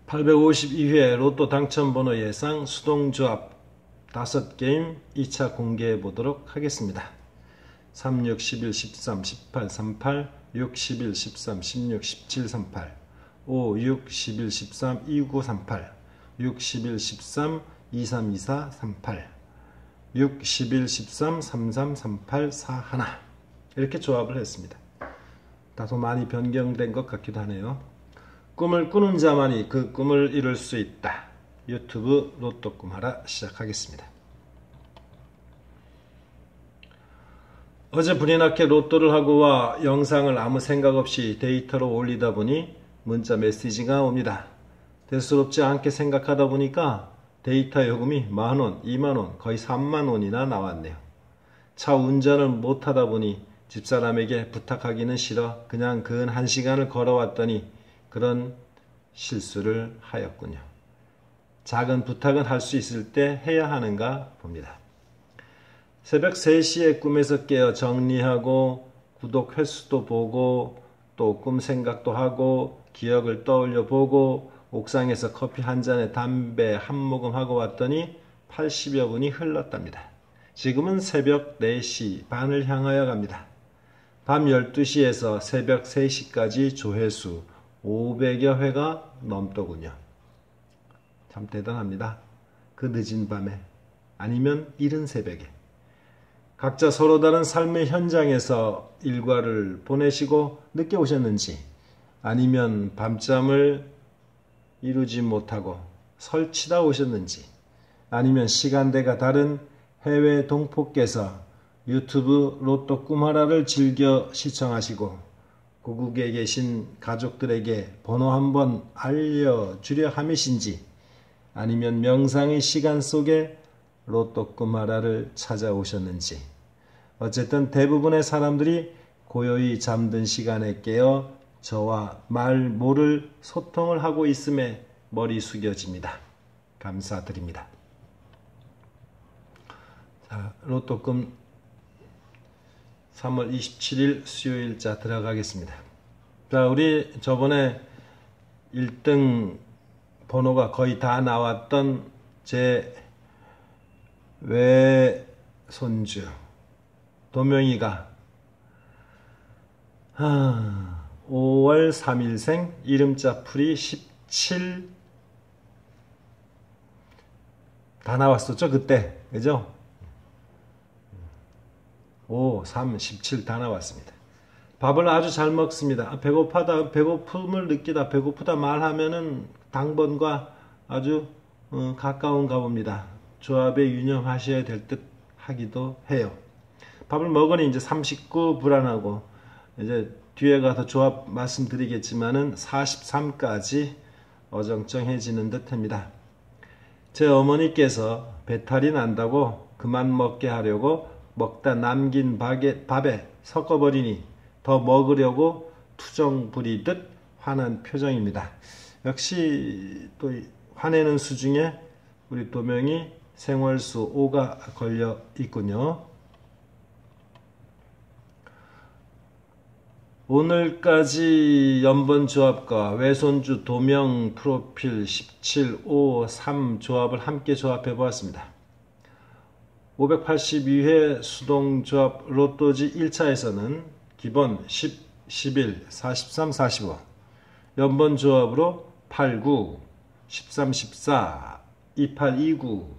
852회 로또 당첨번호 예상 수동조합 5게임 2차 공개해 보도록 하겠습니다. 3, 6, 11, 13, 18, 38, 6, 11, 13, 16, 17, 38, 5, 6, 11, 13, 29, 38, 6, 11, 13, 23, 24, 38, 6, 11, 13, 33, 38, 41 이렇게 조합을 했습니다. 다소 많이 변경된 것 같기도 하네요. 꿈을 꾸는 자만이 그 꿈을 이룰 수 있다. 유튜브 로또 꿈하라 시작하겠습니다. 어제 불이 나게 로또를 하고 와 영상을 아무 생각 없이 데이터로 올리다 보니 문자 메시지가 옵니다. 대수롭지 않게 생각하다 보니까 데이터 요금이 만원, 2만원, 거의 3만원이나 나왔네요. 차 운전을 못하다 보니 집사람에게 부탁하기는 싫어 그냥 근 1시간을 걸어왔더니 그런 실수를 하였군요. 작은 부탁은 할 수 있을 때 해야 하는가 봅니다. 새벽 3시에 꿈에서 깨어 정리하고 구독 횟수도 보고 또 꿈 생각도 하고 기억을 떠올려 보고 옥상에서 커피 한 잔에 담배 한 모금 하고 왔더니 80여 분이 흘렀답니다. 지금은 새벽 4시 반을 향하여 갑니다. 밤 12시에서 새벽 3시까지 조회수 500여 회가 넘더군요. 참 대단합니다. 그 늦은 밤에 아니면 이른 새벽에 각자 서로 다른 삶의 현장에서 일과를 보내시고 늦게 오셨는지 아니면 밤잠을 이루지 못하고 설치다 오셨는지 아니면 시간대가 다른 해외 동포께서 유튜브 로또 꿈하라를 즐겨 시청하시고 고국에 계신 가족들에게 번호 한번 알려주려 함이신지 아니면 명상의 시간 속에 로또 꿈하라를 찾아오셨는지 어쨌든 대부분의 사람들이 고요히 잠든 시간에 깨어 저와 말 모를 소통을 하고 있음에 머리 숙여집니다. 감사드립니다. 자, 로또 꿈 3월 27일 수요일자 들어가겠습니다. 자, 우리 저번에 1등 번호가 거의 다 나왔던 제 외손주 도명이가 5월 3일생 이름자 풀이 17 다 나왔었죠 그때 그죠? 5, 3, 17 다 나왔습니다. 밥을 아주 잘 먹습니다. 배고파다, 배고픔을 느끼다, 배고프다 말하면은 당번과 아주 가까운가 봅니다. 조합에 유념하셔야 될 듯 하기도 해요. 밥을 먹으니 이제 39 불안하고 이제 뒤에 가서 조합 말씀드리겠지만은 43까지 어정쩡해지는 듯 합니다. 제 어머니께서 배탈이 난다고 그만 먹게 하려고 먹다 남긴 밥에 섞어버리니 더 먹으려고 투정 부리듯 화난 표정입니다. 역시 또 화내는 수 중에 우리 도명이 생월수 5가 걸려 있군요. 오늘까지 연번조합과 외손주 도명 프로필 17, 5, 3 조합을 함께 조합해 보았습니다. 582회 수동조합 로또지 1차에서는 기본 10, 11, 43, 45 연번조합으로 89, 13, 14, 28, 29,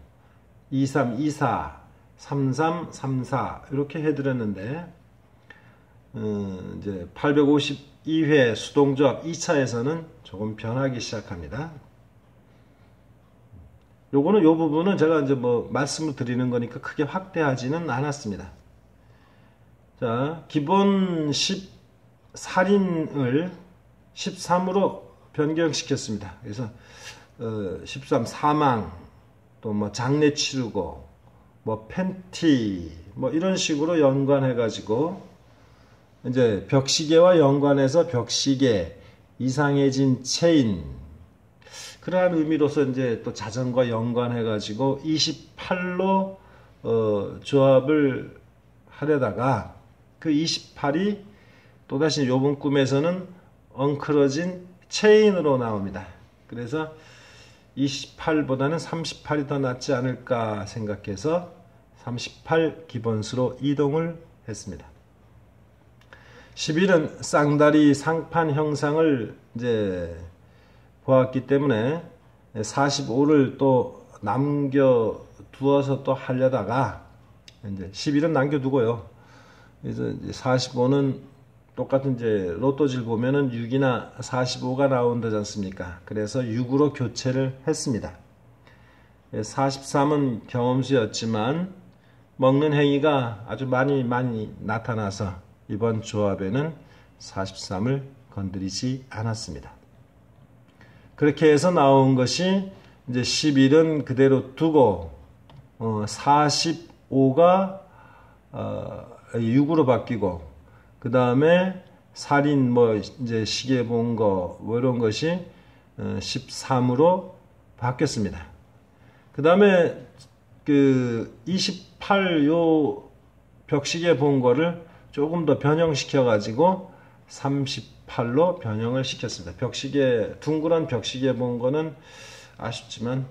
23, 24, 33, 34 이렇게 해드렸는데 이제 852회 수동조합 2차에서는 조금 변하기 시작합니다. 요거는 요 부분은 제가 이제 뭐 말씀을 드리는 거니까 크게 확대하지는 않았습니다. 자, 기본 10살인을 13으로 변경시켰습니다. 그래서 13 사망, 또 뭐 장례 치르고, 뭐 팬티, 뭐 이런 식으로 연관해 가지고 이제 벽시계와 연관해서 벽시계, 이상해진 체인 그러한 의미로서 이제 또 자전거 연관해 가지고 28로 조합을 하려다가 그 28이 또다시 요번 꿈에서는 엉클어진 체인으로 나옵니다. 그래서 28보다는 38이 더 낫지 않을까 생각해서 38 기본수로 이동을 했습니다. 11은 쌍다리 상판 형상을 이제 보았기 때문에 45를 또 남겨 두어서 또 하려다가 이제 11은 남겨두고요. 그래서 이제 45는 똑같은 이제 로또질 보면은 6이나 45가 나온다지 않습니까? 그래서 6으로 교체를 했습니다. 43은 경험수였지만 먹는 행위가 아주 많이 나타나서 이번 조합에는 43을 건드리지 않았습니다. 그렇게 해서 나온 것이 이제 11은 그대로 두고 45가 6으로 바뀌고 그 다음에 살인 뭐 이제 시계 본 거 뭐 이런 것이 13으로 바뀌었습니다. 그 다음에 그 28 요 벽시계 본 거를 조금 더 변형시켜 가지고 38로 변형을 시켰습니다. 벽시계 둥그런 벽시계 본 거는 아쉽지만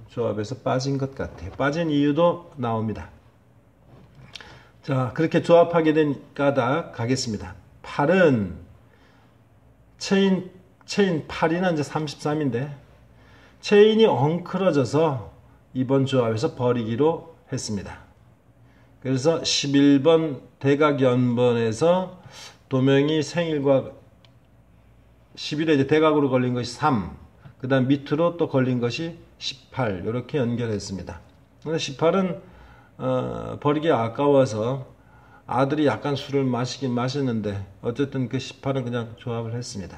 조합에서 빠진 것 같아요. 빠진 이유도 나옵니다. 자, 그렇게 조합하게 된 까닭 가겠습니다. 8은 체인 8이나 이제 33인데 체인이 엉클어져서 이번 조합에서 버리기로 했습니다. 그래서 11번 대각연번에서 도명이 생일과 11에 이제 대각으로 걸린 것이 3, 그 다음 밑으로 또 걸린 것이 18 이렇게 연결했습니다. 18은 버리기 아까워서 아들이 약간 술을 마시긴 마셨는데 어쨌든 그 18은 그냥 조합을 했습니다.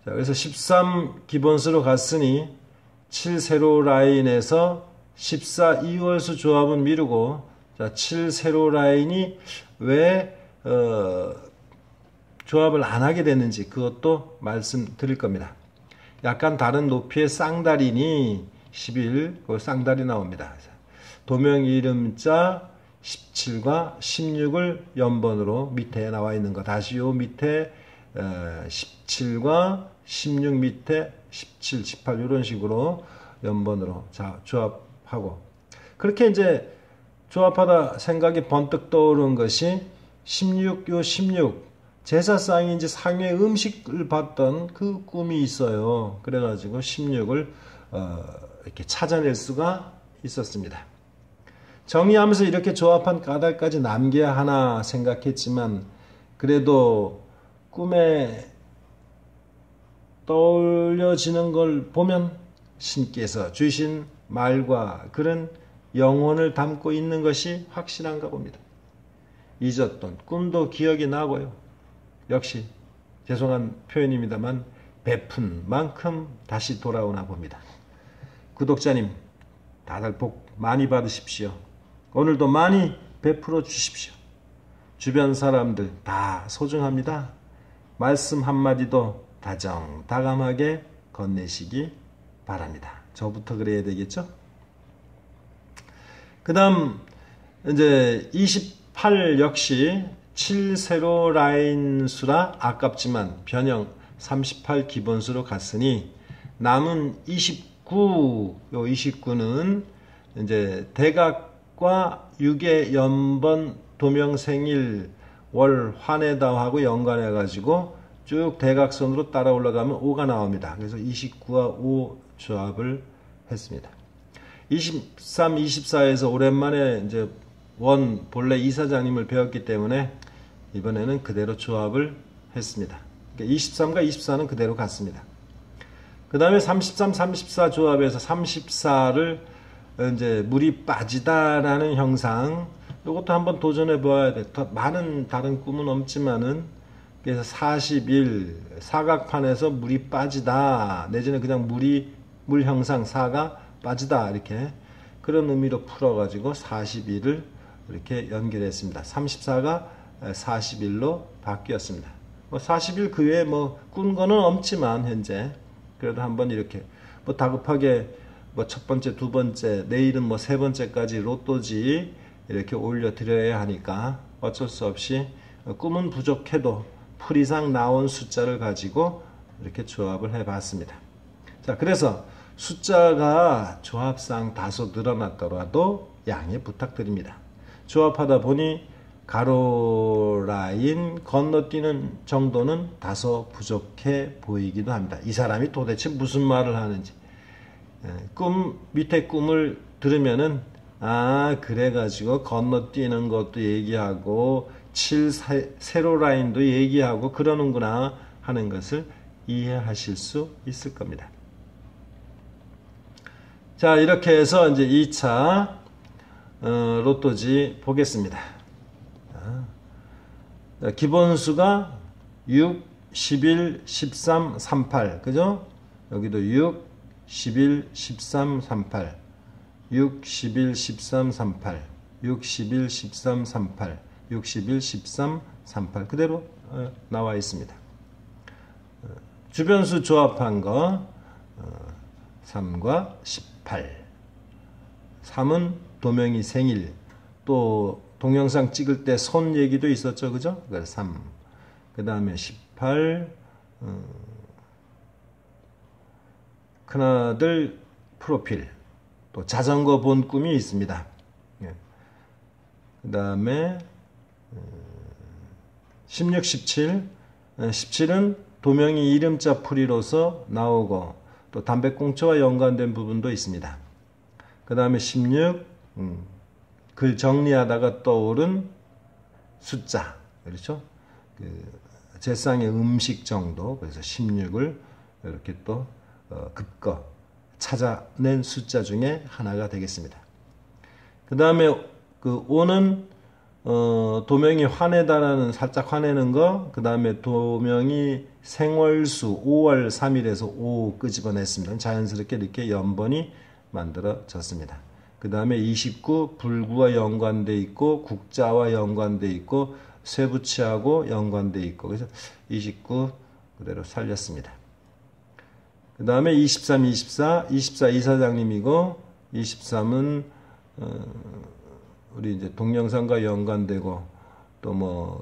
자, 그래서 13 기본수로 갔으니 7 세로 라인에서 14 2월수 조합은 미루고 자, 7 세로 라인이 왜 조합을 안 하게 됐는지 그것도 말씀드릴 겁니다. 약간 다른 높이의 쌍다리니 11, 그 쌍다리 나옵니다. 도명 이름자 17과 16을 연번으로 밑에 나와 있는 거. 다시 요 밑에 17과 16 밑에 17, 18 이런 식으로 연번으로 자 조합하고 그렇게 이제 조합하다 생각이 번뜩 떠오른 것이 16, 요 16 제사상인지 상회 음식을 봤던 그 꿈이 있어요. 그래가지고 16을 이렇게 찾아낼 수가 있었습니다. 정리하면서 이렇게 조합한 까닭까지 남겨야 하나 생각했지만 그래도 꿈에 떠올려지는 걸 보면 신께서 주신 말과 그런 영혼을 담고 있는 것이 확실한가 봅니다. 잊었던 꿈도 기억이 나고요. 역시 죄송한 표현입니다만 베푼 만큼 다시 돌아오나 봅니다. 구독자님 다들 복 많이 받으십시오. 오늘도 많이 베풀어 주십시오. 주변 사람들 다 소중합니다. 말씀 한마디도 다정다감하게 건네시기 바랍니다. 저부터 그래야 되겠죠? 그 다음 이제 28 역시 7 세로 라인 수라 아깝지만 변형 38 기본수로 갔으니 남은 29, 요 29는 이제 대각과 6의 연번 도명생일 월 환해다하고 연관해 가지고 쭉 대각선으로 따라 올라가면 5가 나옵니다. 그래서 29와 5 조합을 했습니다. 23, 24에서 오랜만에 이제 원 본래 이사장님을 배웠기 때문에 이번에는 그대로 조합을 했습니다. 그러니까 23과 24는 그대로 갔습니다. 그 다음에 33, 34 조합에서 34를 이제 물이 빠지다라는 형상, 이것도 한번 도전해 봐야 돼. 더 많은 다른 꿈은 없지만은, 그래서 41, 사각판에서 물이 빠지다, 내지는 그냥 물 형상 4가 빠지다, 이렇게 그런 의미로 풀어가지고 41을 이렇게 연결했습니다. 34가 41로 바뀌었습니다. 41 그 외에 꾼 거는 없지만 현재 그래도 한번 이렇게 다급하게 첫 번째, 두 번째, 내일은 세 번째까지 로또지 이렇게 올려드려야 하니까 어쩔 수 없이 꿈은 부족해도 풀 이상 나온 숫자를 가지고 이렇게 조합을 해봤습니다. 자, 그래서 숫자가 조합상 다소 늘어났더라도 양해 부탁드립니다. 조합하다 보니 가로 라인 건너뛰는 정도는 다소 부족해 보이기도 합니다. 이 사람이 도대체 무슨 말을 하는지. 밑에 꿈을 들으면은 그래가지고 건너뛰는 것도 얘기하고 세로 라인도 얘기하고 그러는구나 하는 것을 이해하실 수 있을 겁니다. 자, 이렇게 해서 이제 2차 로또지 보겠습니다. 기본수가 6, 11, 13, 38. 그죠? 여기도 6, 11, 13, 38. 6, 11, 13, 38. 6, 11, 13, 38. 6, 11, 13, 38. 그대로 나와 있습니다. 주변수 조합한 거 3과 18. 3은 도명이 생일. 또 동영상 찍을 때 손 얘기도 있었죠. 그죠? 그래서 3. 그 다음에 18. 큰아들 프로필. 또 자전거 본 꿈이 있습니다. 그 다음에 16, 17. 17은 도명이 이름자 풀이로서 나오고 또 담배꽁초와 연관된 부분도 있습니다. 그 다음에 16. 글 정리하다가 떠오른 숫자. 그렇죠? 제상의 음식 정도. 그래서 16을 이렇게 또 급거 찾아낸 숫자 중에 하나가 되겠습니다. 그 다음에 5는 도명이 화내다라는 살짝 화내는 거. 그 다음에 도명이 생월수 5월 3일에서 5 끄집어냈습니다. 자연스럽게 이렇게 연번이 만들어졌습니다. 그 다음에 29 불구와 연관돼 있고 국자와 연관돼 있고 쇠붙이하고 연관돼 있고 그래서 29 그대로 살렸습니다. 그 다음에 23, 24 이사장님이고 23은 우리 이제 동영상과 연관되고 또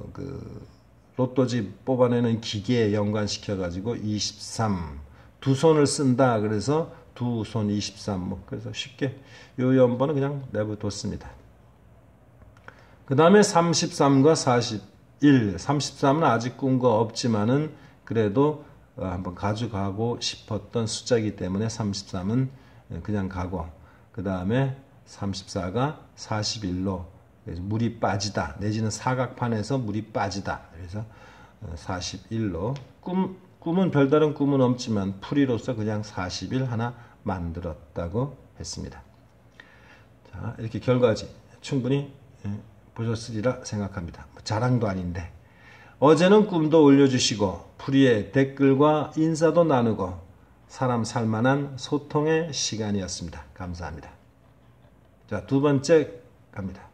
로또지 뽑아내는 기계에 연관시켜 가지고 23 두 손을 쓴다 그래서 두 손 23 그래서 쉽게 요 연번은 그냥 내버려뒀습니다. 그 다음에 33과 41 33은 아직 꾼 거 없지만은 그래도 한번 가져가고 싶었던 숫자이기 때문에 33은 그냥 가고 그 다음에 34가 41로 물이 빠지다 내지는 사각판에서 물이 빠지다 그래서 41로 꿈은 별다른 꿈은 없지만 풀이로서 그냥 40일 하나 만들었다고 했습니다. 자, 이렇게 결과지 충분히 보셨으리라 생각합니다. 자랑도 아닌데 어제는 꿈도 올려주시고 풀이에 댓글과 인사도 나누고 사람 살만한 소통의 시간이었습니다. 감사합니다. 자, 두 번째 갑니다.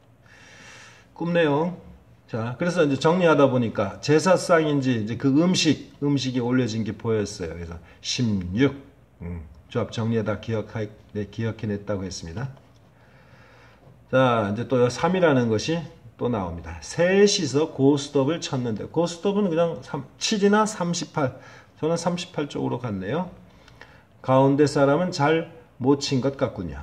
꿈 내용. 자, 그래서 이제 정리하다 보니까 제사상인지 이제 그 음식이 올려진 게 보였어요. 그래서 16 조합 정리하다 기억해냈다고 했습니다. 자, 이제 또 3이라는 것이 또 나옵니다. 셋이서 고스톱을 쳤는데 고스톱은 그냥 7이나 38 저는 38 쪽으로 갔네요. 가운데 사람은 잘 못 친 것 같군요.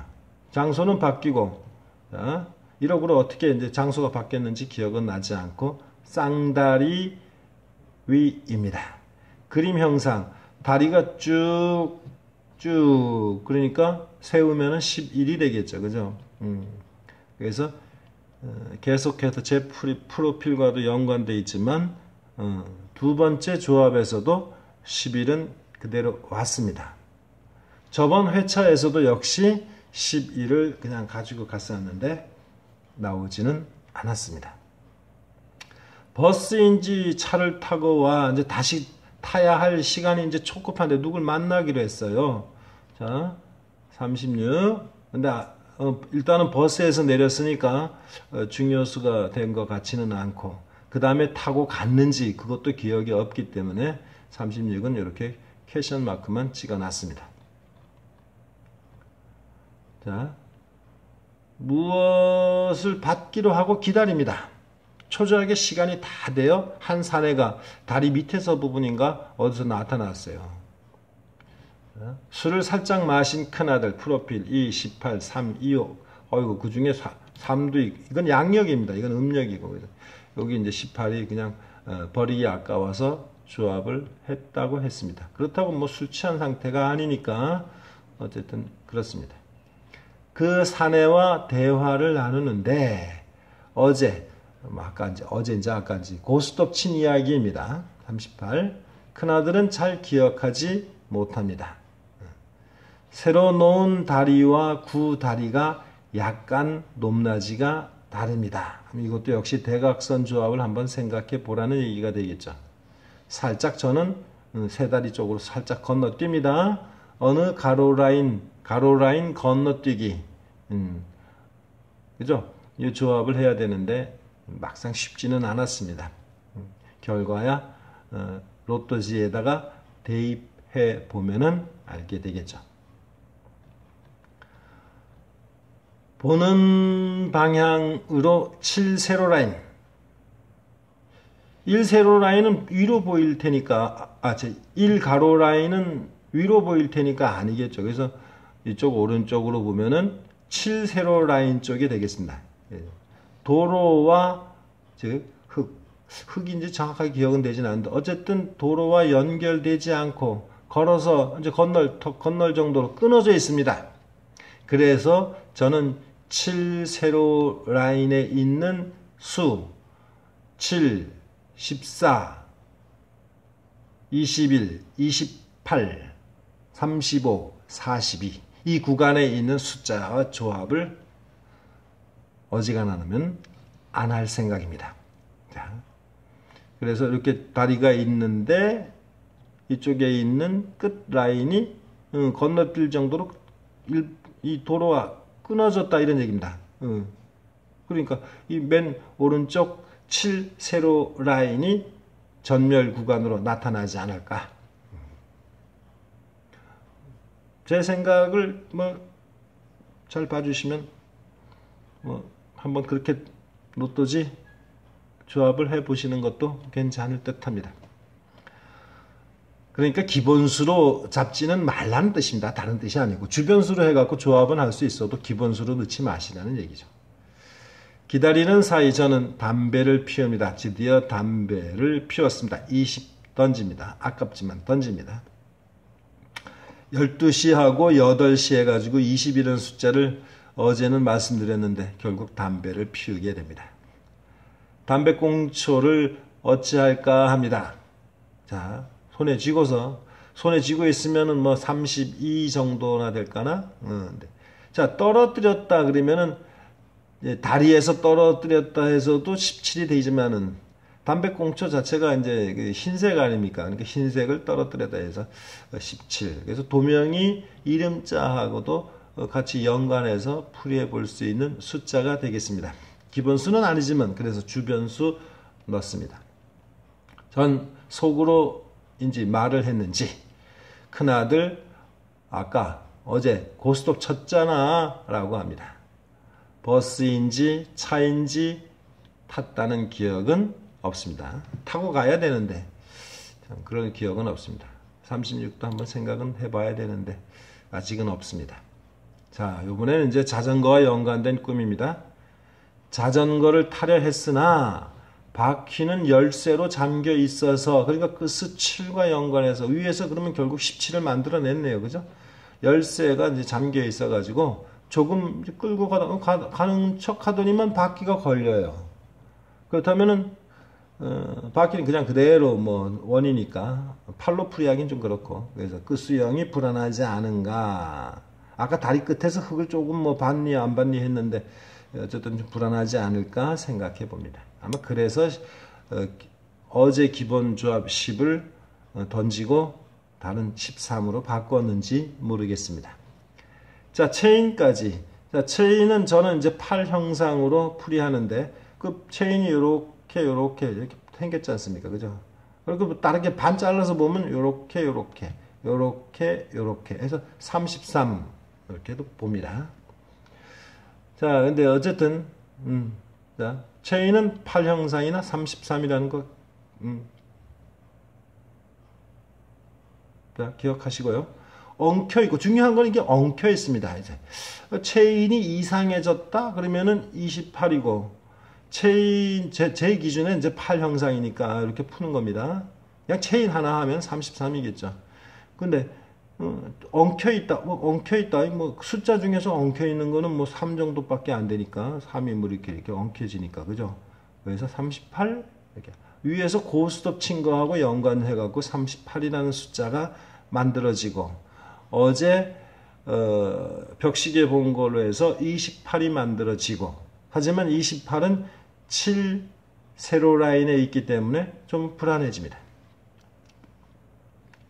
장소는 바뀌고 자, 1억으로 어떻게 이제 장소가 바뀌었는지 기억은 나지 않고 쌍다리 위입니다. 그림 형상 다리가 쭉 그러니까 세우면은 11이 되겠죠. 그죠? 그래서 계속해서 제 프로필과도 연관되어 있지만 두 번째 조합에서도 11은 그대로 왔습니다. 저번 회차에서도 역시 11을 그냥 가지고 갔었는데 나오지는 않았습니다. 버스인지 차를 타고 와 이제 다시 타야 할 시간이 이제 촉급한데 누굴 만나기로 했어요. 자, 36. 근데 일단은 버스에서 내렸으니까 중요수가 된 것 같지는 않고 그 다음에 타고 갔는지 그것도 기억이 없기 때문에 36은 이렇게 퀘션 마크만 찍어놨습니다. 자, 무엇을 받기로 하고 기다립니다. 초조하게 시간이 다 돼요. 한 사내가 다리 밑에서 부분인가 어디서 나타났어요. 술을 살짝 마신 큰아들 프로필 2, 18, 3, 2, 5. 어이구 그 중에 3도 이건 양력입니다. 이건 음력이고 여기 이제 18이 그냥 버리기 아까워서 조합을 했다고 했습니다. 그렇다고 뭐 술 취한 상태가 아니니까 어쨌든 그렇습니다. 그 사내와 대화를 나누는데 어제인지 고스톱 친 이야기입니다. 38. 큰아들은 잘 기억하지 못합니다. 새로 놓은 다리와 구 다리가 약간 높낮이가 다릅니다. 이것도 역시 대각선 조합을 한번 생각해 보라는 얘기가 되겠죠. 살짝 저는 세 다리 쪽으로 살짝 건너뜁니다. 어느 가로라인 건너뛰기. 그죠? 이 조합을 해야 되는데 막상 쉽지는 않았습니다. 결과야 로또지에다가 대입해 보면은 알게 되겠죠. 보는 방향으로 7세로 라인. 1세로 라인은 위로 보일 테니까 1가로 라인은 위로 보일 테니까 아니겠죠. 그래서 이쪽 오른쪽으로 보면은 7세로 라인 쪽이 되겠습니다. 도로와 즉 흙인지 정확하게 기억은 되진 않는데 어쨌든 도로와 연결되지 않고 걸어서 이제 건널 정도로 끊어져 있습니다. 그래서 저는 7세로 라인에 있는 수 7, 14, 21, 28, 35, 42 이 구간에 있는 숫자와 조합을 어지간하면 안 할 생각입니다. 자, 그래서 이렇게 다리가 있는데 이쪽에 있는 끝 라인이 건너뛸 정도로 이 도로가 끊어졌다 이런 얘기입니다. 그러니까 이 맨 오른쪽 7세로 라인이 전멸 구간으로 나타나지 않을까. 제 생각을 잘 봐주시면 한번 그렇게 로또지 조합을 해보시는 것도 괜찮을 듯합니다. 그러니까 기본수로 잡지는 말라는 뜻입니다. 다른 뜻이 아니고 주변수로 해갖고 조합은 할 수 있어도 기본수로 넣지 마시라는 얘기죠. 기다리는 사이 저는 담배를 피웁니다. 드디어 담배를 피웠습니다. 20 던집니다. 아깝지만 던집니다. 12시하고 8시 해가지고 20이라는 숫자를 어제는 말씀드렸는데 결국 담배를 피우게 됩니다. 담배꽁초를 어찌할까 합니다. 자, 손에 쥐고 있으면은 32 정도나 될까나? 자, 떨어뜨렸다 그러면은 다리에서 떨어뜨렸다 해서도 17이 되지만은 담배꽁초 자체가 이제 흰색 아닙니까? 그러니까 흰색을 떨어뜨렸다 해서 17. 그래서 도명이 이름자하고도 같이 연관해서 풀이해 볼 수 있는 숫자가 되겠습니다. 기본수는 아니지만 그래서 주변수 넣습니다. 전 속으로인지 말을 했는지 큰아들 아까 어제 고스톱 쳤잖아 라고 합니다. 버스인지 차인지 탔다는 기억은 없습니다. 타고 가야 되는데 참 그런 기억은 없습니다. 36도 한번 생각은 해봐야 되는데 아직은 없습니다. 자, 이번에는 이제 자전거와 연관된 꿈입니다. 자전거를 타려 했으나 바퀴는 열쇠로 잠겨 있어서 그러니까 그 수7과 연관해서 위에서 그러면 결국 17을 만들어냈네요. 그죠? 열쇠가 이제 잠겨 있어 가지고 조금 끌고 가는 척 하더니만 바퀴가 걸려요. 그렇다면은 바퀴는 그냥 그대로 원이니까 팔로 풀이하기는 좀 그렇고 그래서 끝수형이 불안하지 않은가. 아까 다리 끝에서 흙을 조금 봤니 안 봤니 했는데 어쨌든 좀 불안하지 않을까 생각해 봅니다. 아마 그래서 어제 기본 조합 10을 던지고 다른 13으로 바꿨는지 모르겠습니다. 자, 체인까지. 자, 체인은 저는 이제 팔 형상으로 풀이하는데 그 체인이 이렇게 생겼지 않습니까? 그죠? 그리고 다르게 반 잘라서 보면 이렇게 해서 33 이렇게도 봅니다. 자, 근데 어쨌든 자, 체인은 8형상이나 33이라는 거 자, 기억하시고요. 엉켜있고 중요한 건 이게 엉켜있습니다. 이제 체인이 이상해졌다 그러면은 28이고 체인 제 기준에 이제 8형상이니까 이렇게 푸는 겁니다. 그냥 체인 하나 하면 33이겠죠. 근데 엉켜있다, 뭐 숫자 중에서 엉켜있는 거는 뭐 3 정도밖에 안 되니까 3이 뭐 이렇게 엉켜지니까 그죠? 그래서 38 이렇게 위에서 고스톱 친 거하고 연관해 갖고 38이라는 숫자가 만들어지고 어제 벽시계 본 걸로 해서 28이 만들어지고 하지만 28은 7 세로 라인에 있기 때문에 좀 불안해집니다.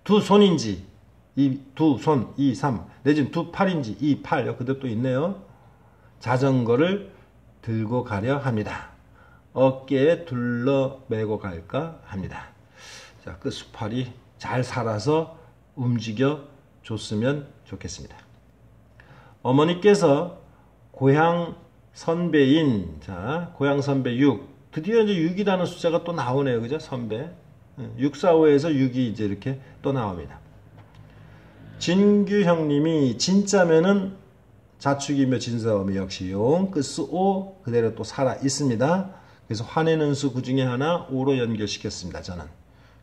두 손인지 두 손 2, 3 내지는 두 팔인지 2, 8 그대로 또 있네요. 자전거를 들고 가려 합니다. 어깨에 둘러 매고 갈까 합니다. 자, 끝수팔이 잘 살아서 움직여 줬으면 좋겠습니다. 어머니께서 고향 선배인 고향 선배 6 드디어 이제 6이라는 숫자가 또 나오네요. 그죠? 선배 645에서 6이 이제 이렇게 또 나옵니다. 진규 형님이 진짜면은 자축이며 진사음이 역시 용 끝수 오 그대로 또 살아 있습니다. 그래서 화내는 수 그 중에 하나 5로 연결시켰습니다. 저는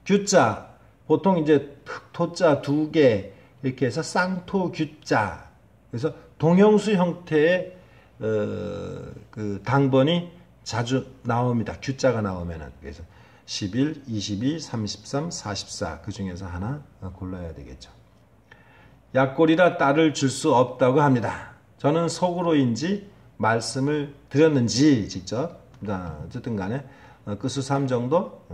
규자 보통 이제 흑토자 2개 이렇게 해서 쌍토규자 그래서 동형수 형태의 그 당번이 자주 나옵니다. 규자가 나오면은 그래서 11, 22, 33, 44 그 중에서 하나 골라야 되겠죠. 약골이라 딸을 줄 수 없다고 합니다. 저는 속으로인지 말씀을 드렸는지 직접 어쨌든 간에 끝수 3 정도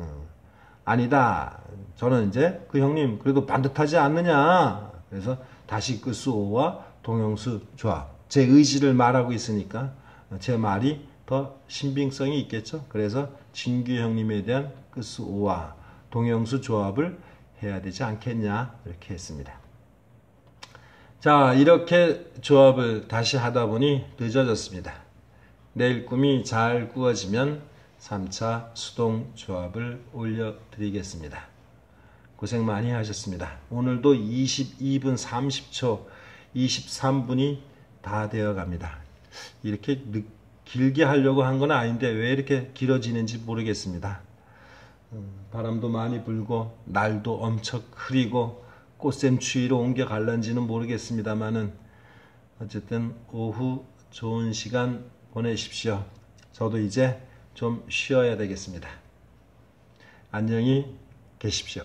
아니다. 저는 이제 그 형님 그래도 반듯하지 않느냐. 그래서 다시 끝수 5와 동형수 조합 제 의지를 말하고 있으니까 제 말이 더 신빙성이 있겠죠. 그래서 진규 형님에 대한 끝수 5와 동형수 조합을 해야 되지 않겠냐 이렇게 했습니다. 자, 이렇게 조합을 다시 하다 보니 늦어졌습니다. 내일 꿈이 잘 꾸어지면 3차 수동 조합을 올려드리겠습니다. 고생 많이 하셨습니다. 오늘도 22분 30초 23분이 다 되어 갑니다. 이렇게 길게 하려고 한 건 아닌데 왜 이렇게 길어지는지 모르겠습니다. 바람도 많이 불고 날도 엄청 흐리고 꽃샘추위로 옮겨갈는지는 모르겠습니다만은 어쨌든 오후 좋은 시간 보내십시오. 저도 이제 좀 쉬어야 되겠습니다. 안녕히 계십시오.